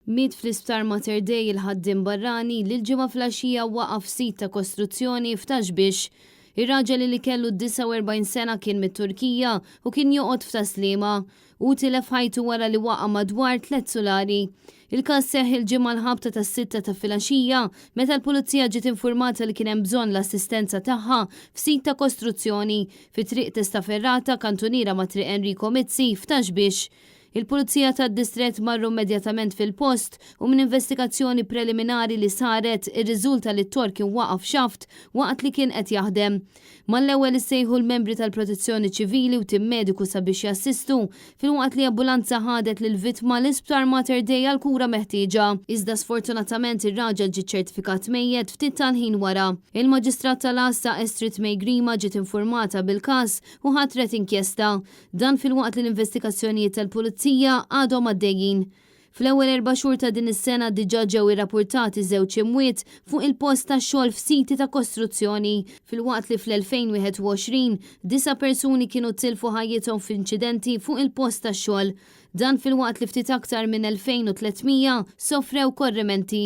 Miet fl-isptar Mater Dei il-ħaddim barrani li l-ġimgħa flaxija waqaf sit ta' kostruzzjoni f'Taxbix. Ir-raġel li kellu 49 sena kien mit-Turkija u kien joqgħod f'taslima u tilef ħajtu wara li waqa' madwar 3 sulari. Il-każ seħħ il-ġimgħa l-ħabta tas-6 ta' filgħaxija meta l-pulizija ġiet informata li kien hemm bżonn l-assistenza tagħha f'sit ta' kostruzzjoni fi triq Testa Ferrata kantuniera ma' triq Enrico Mizzi f'Taxbix. Il-Pulizija tad-Distrett marru immedjatament fil-post u minn investigazzjoni preliminari li saret ir-riżulta li t-tor kien waqaf xaft waqt li kien qed jaħdem. Mal-ewwel issejħu l-membri tal-Protezzjoni Ċivili u tim mediku sabiex jassistu fil-waqt li ambulanza ħadet lil vittma l-Isptar Mater Dei għal kura meħtieġa. Iżda sfortunatament ir-raġel ġie ċertifikat mejjed ftit tal-ħin wara. Il-Maġistrat tal-Asta Estrid Mejgrima ġiet informata bil-każ u ħatret inkjesta. Dan fil-waqt li l-investigazzjonijiet tal-Pulizija għadhom għaddejjin. Fl-ewwel 4 xhur ta' din is-sena diġà ġew irrappurtati 2 imwiet fuq il-post tax-xogħol f'siti ta' kostruzzjoni fil-waqt li fl-2021 9 persuni kienu tilfu ħajjithom f'inċidenti fuq il-post tax-xogħol. Dan fil-waqt li ftit aktar minn 2300 sofrew korrimenti.